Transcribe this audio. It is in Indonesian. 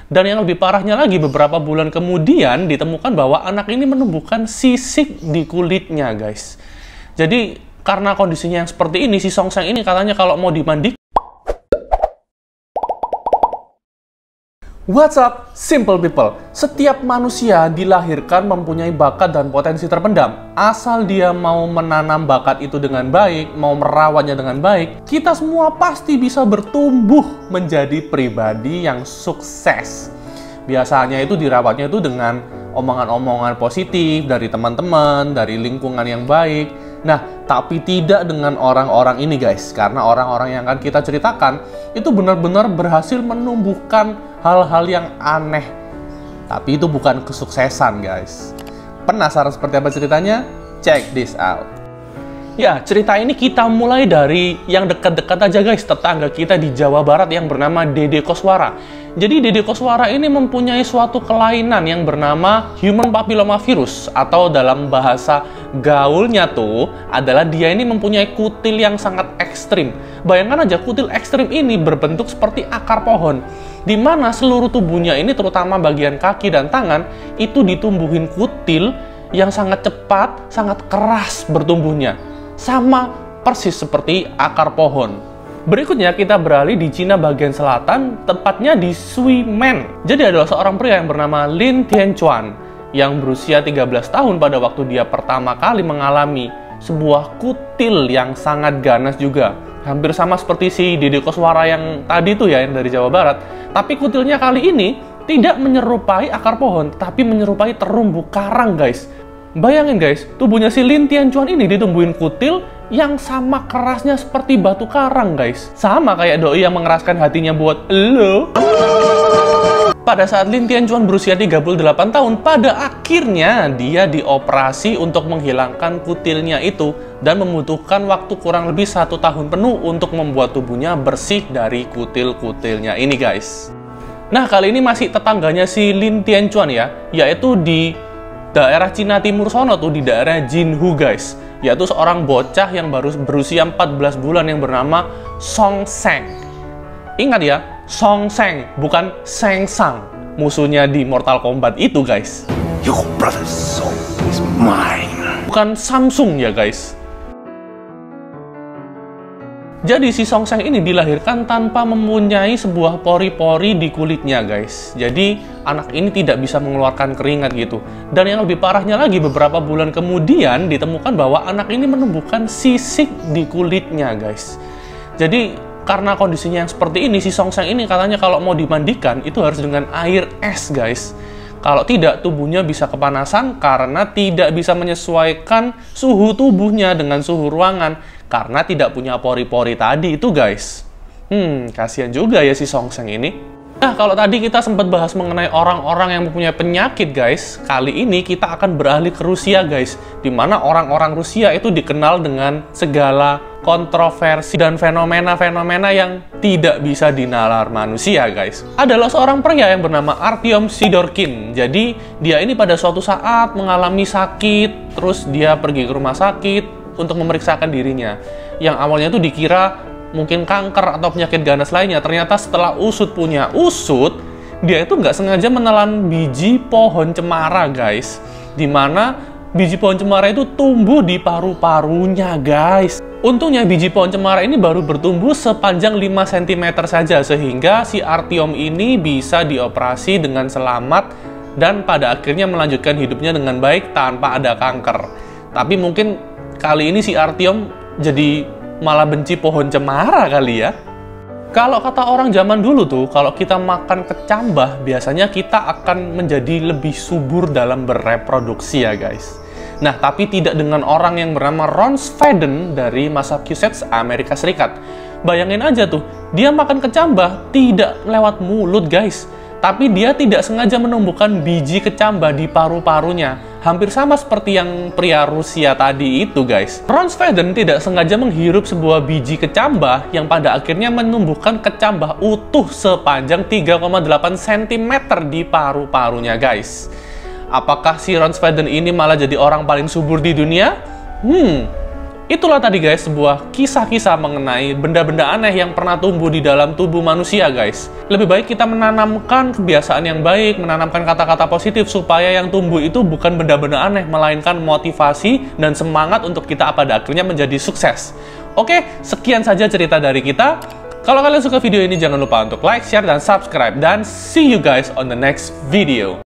Dan yang lebih parahnya lagi, beberapa bulan kemudian ditemukan bahwa anak ini menumbuhkan sisik di kulitnya, guys. Jadi, karena kondisinya yang seperti ini, si Songseng ini katanya kalau mau dimandikan. What's up, simple people? Setiap manusia dilahirkan mempunyai bakat dan potensi terpendam. Asal dia mau menanam bakat itu dengan baik, mau merawatnya dengan baik, kita semua pasti bisa bertumbuh menjadi pribadi yang sukses. Biasanya itu dirawatnya itu dengan omongan-omongan positif dari teman-teman, dari lingkungan yang baik. Nah, tapi tidak dengan orang-orang ini, guys. Karena orang-orang yang akan kita ceritakan itu benar-benar berhasil menumbuhkan hal-hal yang aneh. Tapi itu bukan kesuksesan, guys. Penasaran seperti apa ceritanya? Check this out. Ya, cerita ini kita mulai dari yang dekat-dekat aja, guys. Tetangga kita di Jawa Barat yang bernama Dede Koswara. Jadi Dede Koswara ini mempunyai suatu kelainan yang bernama human papilloma virus, atau dalam bahasa gaulnya tuh adalah dia ini mempunyai kutil yang sangat ekstrim. Bayangkan aja, kutil ekstrim ini berbentuk seperti akar pohon, di mana seluruh tubuhnya ini, terutama bagian kaki dan tangan, itu ditumbuhin kutil yang sangat cepat, sangat keras bertumbuhnya. Sama persis seperti akar pohon. Berikutnya kita beralih di Cina bagian selatan, tepatnya di Shuimen. Jadi adalah seorang pria yang bernama Lin Tianchuan yang berusia 13 tahun pada waktu dia pertama kali mengalami sebuah kutil yang sangat ganas juga. Hampir sama seperti si Dede Koswara yang tadi tuh ya, yang dari Jawa Barat. Tapi kutilnya kali ini tidak menyerupai akar pohon, tapi menyerupai terumbu karang, guys. Bayangin, guys, tubuhnya si Lin Tianchuan ini ditumbuhin kutil yang sama kerasnya seperti batu karang, guys. Sama kayak doi yang mengeraskan hatinya buat elo. Pada saat Lin Tianchuan berusia 38 tahun, pada akhirnya dia dioperasi untuk menghilangkan kutilnya itu dan membutuhkan waktu kurang lebih 1 tahun penuh untuk membuat tubuhnya bersih dari kutil-kutilnya ini, guys. Nah, kali ini masih tetangganya si Lin Tianchuan ya, yaitu di daerah Cina Timur sono tuh, di daerah Jinhu, guys. Yaitu seorang bocah yang baru berusia 14 bulan yang bernama Songseng. Ingat ya, Songseng, bukan Sengsang, musuhnya di Mortal Kombat itu, guys. Your brother's soul is mine. Bukan Samsung ya, guys. Jadi si Songseng ini dilahirkan tanpa mempunyai sebuah pori-pori di kulitnya, guys. Jadi anak ini tidak bisa mengeluarkan keringat gitu. Dan yang lebih parahnya lagi, beberapa bulan kemudian ditemukan bahwa anak ini menumbuhkan sisik di kulitnya, guys. Jadi karena kondisinya yang seperti ini, si Songseng ini katanya kalau mau dimandikan itu harus dengan air es, guys. Kalau tidak, tubuhnya bisa kepanasan karena tidak bisa menyesuaikan suhu tubuhnya dengan suhu ruangan. Karena tidak punya pori-pori tadi itu, guys. Kasihan juga ya si Songseng ini. Nah, kalau tadi kita sempat bahas mengenai orang-orang yang mempunyai penyakit, guys. Kali ini kita akan beralih ke Rusia, guys. Dimana orang-orang Rusia itu dikenal dengan segala kontroversi dan fenomena-fenomena yang tidak bisa dinalar manusia, guys. Adalah seorang pria yang bernama Artyom Sidorkin. Jadi, dia ini pada suatu saat mengalami sakit, terus dia pergi ke rumah sakit untuk memeriksakan dirinya. Yang awalnya itu dikira mungkin kanker atau penyakit ganas lainnya. Ternyata setelah punya usut, dia itu nggak sengaja menelan biji pohon cemara, guys. Dimana biji pohon cemara itu tumbuh di paru-parunya, guys. Untungnya biji pohon cemara ini baru bertumbuh sepanjang 5 cm saja, sehingga si Artyom ini bisa dioperasi dengan selamat dan pada akhirnya melanjutkan hidupnya dengan baik tanpa ada kanker. Tapi mungkin kali ini si Artyom jadi malah benci pohon cemara kali ya. Kalau kata orang zaman dulu tuh, kalau kita makan kecambah, biasanya kita akan menjadi lebih subur dalam bereproduksi ya, guys. Nah, tapi tidak dengan orang yang bernama Ron Sveden dari Massachusetts, Amerika Serikat. Bayangin aja tuh, dia makan kecambah tidak lewat mulut, guys. Tapi dia tidak sengaja menumbuhkan biji kecambah di paru-parunya. Hampir sama seperti yang pria Rusia tadi itu, guys. Ron Sveden tidak sengaja menghirup sebuah biji kecambah yang pada akhirnya menumbuhkan kecambah utuh sepanjang 3,8 cm di paru-parunya, guys. Apakah si Ron Sveden ini malah jadi orang paling subur di dunia? Itulah tadi guys, sebuah kisah-kisah mengenai benda-benda aneh yang pernah tumbuh di dalam tubuh manusia guys. Lebih baik kita menanamkan kebiasaan yang baik, menanamkan kata-kata positif supaya yang tumbuh itu bukan benda-benda aneh, melainkan motivasi dan semangat untuk kita pada akhirnya menjadi sukses. Oke, sekian saja cerita dari kita. Kalau kalian suka video ini jangan lupa untuk like, share, dan subscribe. Dan see you guys on the next video.